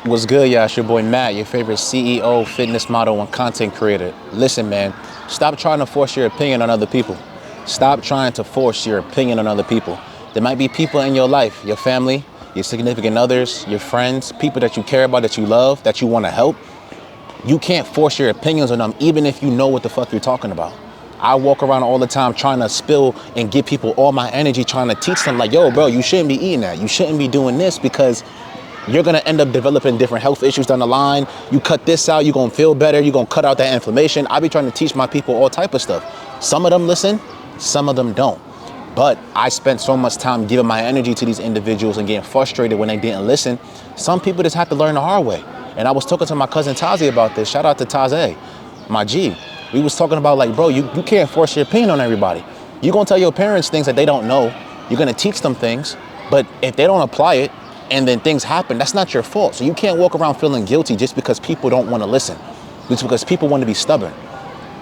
What's good, y'all? It's your boy Matt, your favorite CEO, fitness model, and content creator. Listen, man, stop trying to force your opinion on other people. Stop trying to force your opinion on other people. There might be people in your life, your family, your significant others, your friends, people that you care about, that you love, that you want to help. You can't force your opinions on them, even if you know what the fuck you're talking about. I walk around all the time trying to spill and give people all my energy, trying to teach them like, yo, bro, you shouldn't be eating that. You shouldn't be doing this because you're gonna end up developing different health issues down the line. You cut this out, you're gonna feel better, you're gonna cut out that inflammation. I be trying to teach my people all type of stuff. Some of them listen, some of them don't. But I spent so much time giving my energy to these individuals and getting frustrated when they didn't listen. Some people just have to learn the hard way. And I was talking to my cousin Tazi about this. Shout out to Taze, my G. We was talking about like, bro, you can't force your opinion on everybody. You're gonna tell your parents things that they don't know. You're gonna teach them things, but if they don't apply it, and then things happen, that's not your fault. So you can't walk around feeling guilty just because people don't want to listen. Just because people want to be stubborn,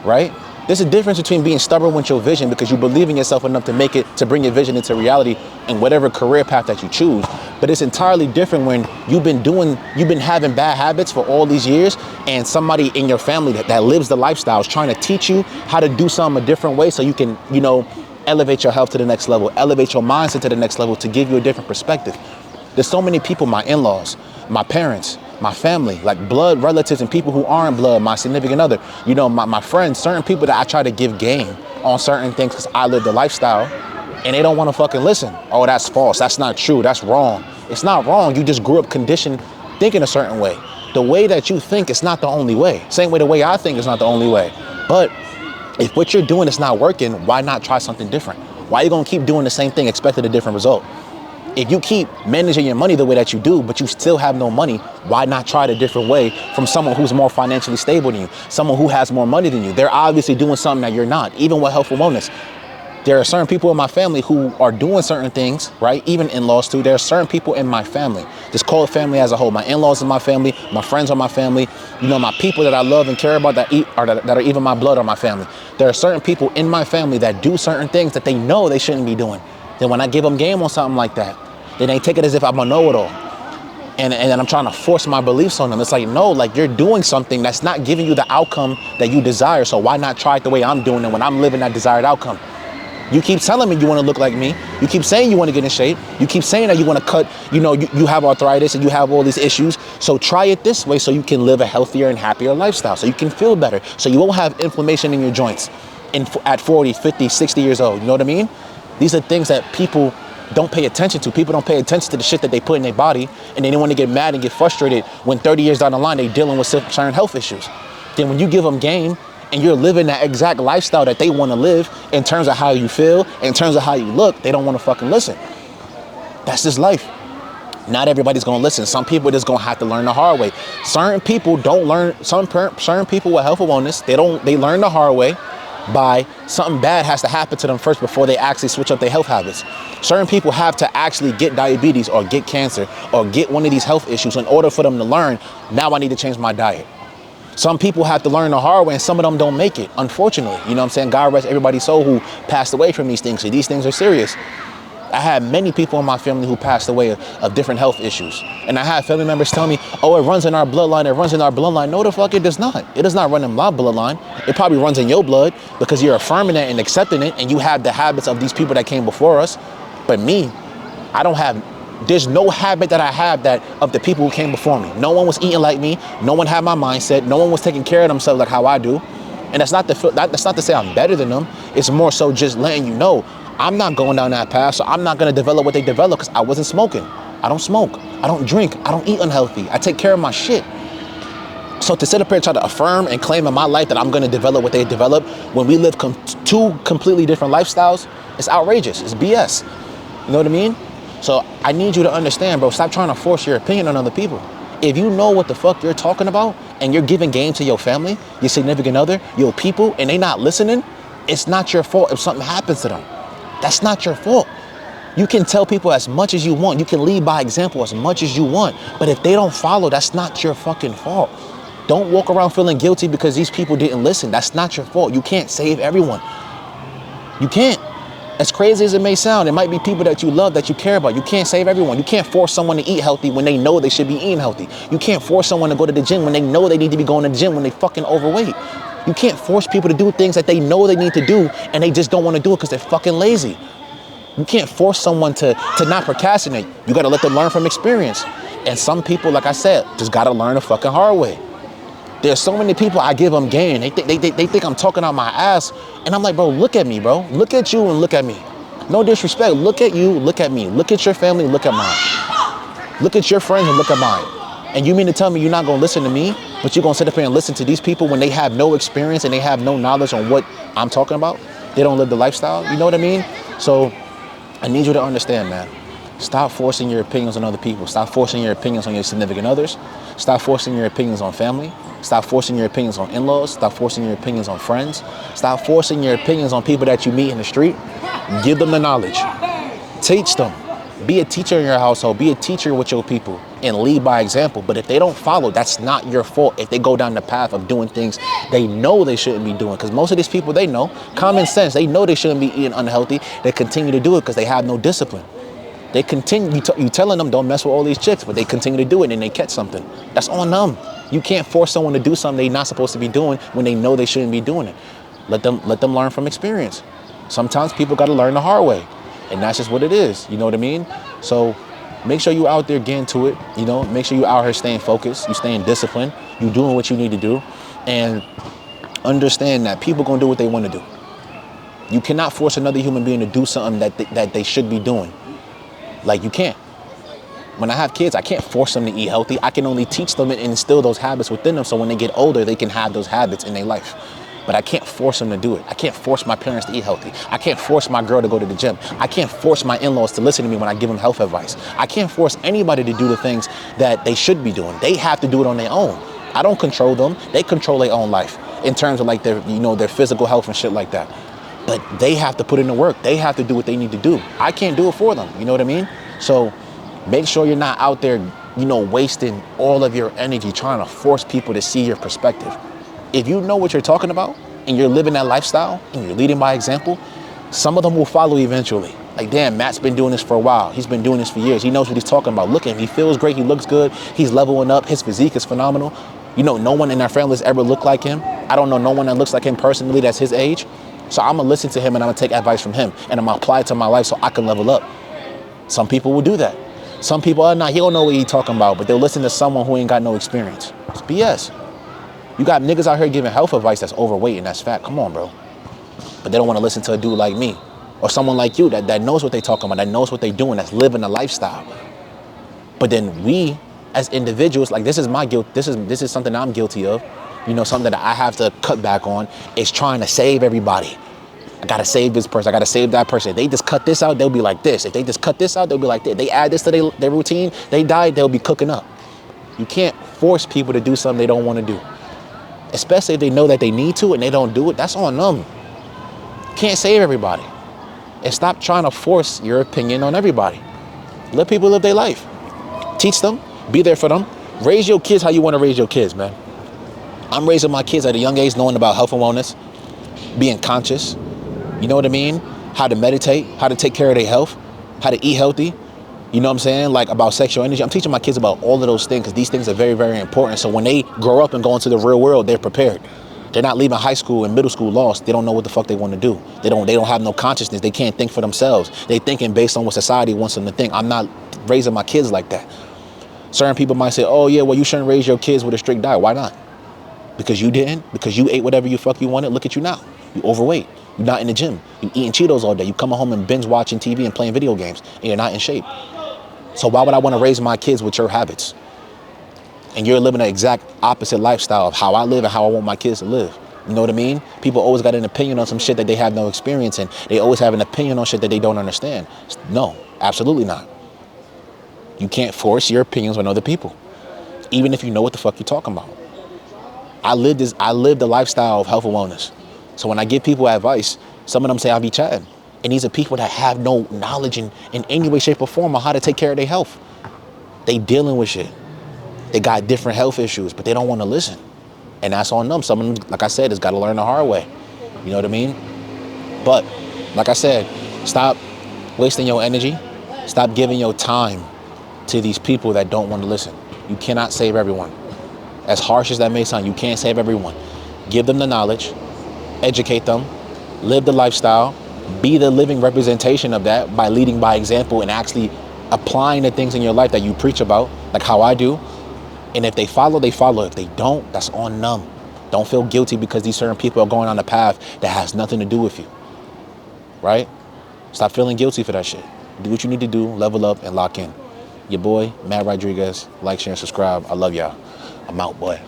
right? There's a difference between being stubborn with your vision because you believe in yourself enough to make it, to bring your vision into reality in whatever career path that you choose. But it's entirely different when you've been having bad habits for all these years and somebody in your family that lives the lifestyle is trying to teach you how to do something a different way so you can, elevate your health to the next level, elevate your mindset to the next level to give you a different perspective. There's so many people, my in-laws, my parents, my family, like blood relatives and people who aren't blood, my significant other, my friends, certain people that I try to give game on certain things because I live the lifestyle and they don't want to fucking listen. Oh, that's false. That's not true. That's wrong. It's not wrong. You just grew up conditioned thinking a certain way. The way that you think is not the only way. Same way the way I think is not the only way. But if what you're doing is not working, why not try something different? Why are you going to keep doing the same thing expecting a different result? If you keep managing your money the way that you do, but you still have no money, why not try it a different way from someone who's more financially stable than you, someone who has more money than you? They're obviously doing something that you're not, even with health and wellness. There are certain people in my family who are doing certain things, right? Even in-laws too. There are certain people in my family. Just call it family as a whole. My in-laws in my family, my friends are my family. My people that I love and care about that are even my blood are my family. There are certain people in my family that do certain things that they know they shouldn't be doing. Then when I give them game on something like that, then they take it as if I'm a know-it-all. And then I'm trying to force my beliefs on them. It's like, no, like you're doing something that's not giving you the outcome that you desire. So why not try it the way I'm doing it when I'm living that desired outcome? You keep telling me you want to look like me. You keep saying you want to get in shape. You keep saying that you want to cut, you have arthritis and you have all these issues. So try it this way so you can live a healthier and happier lifestyle. So you can feel better. So you won't have inflammation in your joints at 40, 50, 60 years old. You know what I mean? These are things that people don't pay attention to. People don't pay attention to the shit that they put in their body, and they don't want to get mad and get frustrated when 30 years down the line they're dealing with certain health issues. Then when you give them game and you're living that exact lifestyle that they want to live in terms of how you feel, in terms of how you look, they don't want to fucking listen. That's just life. Not everybody's gonna listen. Some people just gonna have to learn the hard way. Certain people don't learn. Certain people with health and wellness, they learn the hard way by something bad has to happen to them first before they actually switch up their health habits. Certain people have to actually get diabetes or get cancer or get one of these health issues in order for them to learn, now I need to change my diet. Some people have to learn the hard way and some of them don't make it, unfortunately. You know what I'm saying? God rest everybody's soul who passed away from these things. So these things are serious. I had many people in my family who passed away of different health issues. And I had family members tell me, oh, it runs in our bloodline, it runs in our bloodline. No, the fuck it does not. It does not run in my bloodline. It probably runs in your blood because you're affirming it and accepting it and you have the habits of these people that came before us. But me, there's no habit that I have that of the people who came before me. No one was eating like me. No one had my mindset. No one was taking care of themselves like how I do. And that's not to say I'm better than them. It's more so just letting you know, I'm not going down that path, so I'm not going to develop what they developed because I wasn't smoking. I don't smoke. I don't drink. I don't eat unhealthy. I take care of my shit. So to sit up here and try to affirm and claim in my life that I'm going to develop what they developed when we live two completely different lifestyles, it's outrageous. It's BS. You know what I mean? So I need you to understand, bro, stop trying to force your opinion on other people. If you know what the fuck you're talking about and you're giving game to your family, your significant other, your people, and they not listening, it's not your fault if something happens to them. That's not your fault. You can tell people as much as you want. You can lead by example as much as you want. But if they don't follow, that's not your fucking fault. Don't walk around feeling guilty because these people didn't listen. That's not your fault. You can't save everyone. You can't. As crazy as it may sound, it might be people that you love, that you care about. You can't save everyone. You can't force someone to eat healthy when they know they should be eating healthy. You can't force someone to go to the gym when they know they need to be going to the gym when they fucking overweight. You can't force people to do things that they know they need to do and they just don't want to do it because they're fucking lazy. You can't force someone to not procrastinate. You got to let them learn from experience. And some people, like I said, just got to learn the fucking hard way. There's so many people I give them game. They think I'm talking out my ass. And I'm like, bro, look at me, bro. Look at you and look at me. No disrespect. Look at you, look at me. Look at your family, look at mine. Look at your friends and look at mine. And you mean to tell me you're not going to listen to me, but you're going to sit up here and listen to these people when they have no experience and they have no knowledge on what I'm talking about? They don't live the lifestyle. You know what I mean? So I need you to understand, man. Stop forcing your opinions on other people. Stop forcing your opinions on your significant others. Stop forcing your opinions on family. Stop forcing your opinions on in-laws. Stop forcing your opinions on friends. Stop forcing your opinions on people that you meet in the street. Give them the knowledge. Teach them. Be a teacher in your household. Be a teacher with your people and lead by example. But if they don't follow, that's not your fault. If they go down the path of doing things they know they shouldn't be doing, because most of these people, they know, common sense, they know they shouldn't be eating unhealthy. They continue to do it because they have no discipline. They continue, you telling them don't mess with all these chicks, but they continue to do it and they catch something. That's on them. You can't force someone to do something they're not supposed to be doing when they know they shouldn't be doing it. Let them learn from experience. Sometimes people got to learn the hard way, and that's just what it is. You know what I mean? So make sure you out there getting to it. You know, make sure you out here staying focused. You staying disciplined. You doing what you need to do, and understand that people gonna do what they want to do. You cannot force another human being to do something that they should be doing. Like, you can't. When I have kids, I can't force them to eat healthy. I can only teach them and instill those habits within them so when they get older, they can have those habits in their life. But I can't force them to do it. I can't force my parents to eat healthy. I can't force my girl to go to the gym. I can't force my in-laws to listen to me when I give them health advice. I can't force anybody to do the things that they should be doing. They have to do it on their own. I don't control them. They control their own life in terms of like their physical health and shit like that. But they have to put in the work. They have to do what they need to do. I can't do it for them. You know what I mean? So make sure you're not out there, wasting all of your energy trying to force people to see your perspective. If you know what you're talking about and you're living that lifestyle and you're leading by example, some of them will follow eventually. Like, damn, Matt's been doing this for a while. He's been doing this for years. He knows what he's talking about. Look at him. He feels great. He looks good. He's leveling up. His physique is phenomenal. No one in our families ever looked like him. I don't know no one that looks like him personally that's his age. So I'm going to listen to him and I'm going to take advice from him and I'm going to apply it to my life so I can level up. Some people will do that. Some people are not. He don't know what he's talking about, but they'll listen to someone who ain't got no experience. It's BS. You got niggas out here giving health advice that's overweight and that's fat. Come on, bro. But they don't want to listen to a dude like me or someone like you that knows what they talking about, that knows what they doing, that's living a lifestyle. But then we, as individuals, like, this is my guilt. This is something I'm guilty of. Something that I have to cut back on is trying to save everybody. I gotta save this person. I gotta save that person. If they just cut this out, they'll be like this. If they just cut this out, they'll be like this. They add this to their routine, they die, they'll be cooking up. You can't force people to do something they don't want to do. Especially if they know that they need to and they don't do it, that's on them. Can't save everybody. And stop trying to force your opinion on everybody. Let people live their life. Teach them, be there for them. Raise your kids how you want to raise your kids, man. I'm raising my kids at a young age knowing about health and wellness, being conscious, you know what I mean? How to meditate, how to take care of their health, how to eat healthy. You know what I'm saying? Like, about sexual energy. I'm teaching my kids about all of those things because these things are very, very important. So when they grow up and go into the real world, they're prepared. They're not leaving high school and middle school lost. They don't know what the fuck they want to do. They don't have no consciousness. They can't think for themselves. They thinking based on what society wants them to think. I'm not raising my kids like that. Certain people might say, oh yeah, well, you shouldn't raise your kids with a strict diet. Why not? Because you didn't? Because you ate whatever you wanted? Look at you now. You overweight. You're not in the gym. You eating Cheetos all day. You come home and binge watching TV and playing video games, and you're not in shape. So why would I want to raise my kids with your habits? And you're living the exact opposite lifestyle of how I live and how I want my kids to live. You know what I mean? People always got an opinion on some shit that they have no experience in. They always have an opinion on shit that they don't understand. No, absolutely not. You can't force your opinions on other people, even if you know what the fuck you're talking about. I lived the lifestyle of health and wellness. So when I give people advice, some of them say I be chatting. And these are people that have no knowledge in any way, shape, or form on how to take care of their health. They dealing with shit. They got different health issues, but they don't want to listen. And that's on them. Some of them, like I said, has got to learn the hard way. You know what I mean? But like I said, Stop wasting your energy. Stop giving your time to these people that don't want to listen. You cannot save everyone. As harsh as that may sound, you can't save everyone. Give them the knowledge, educate them, live the lifestyle, be the living representation of that by leading by example and actually applying the things in your life that you preach about, like how I do. And if they follow, they follow. If they don't, that's on them. Don't feel guilty because these certain people are going on a path that has nothing to do with you, right? Stop feeling guilty for that shit. Do what you need to do, level up, and lock in. Your boy, Matt Rodriguez. Like, share, and subscribe. I love y'all. I'm out, boy.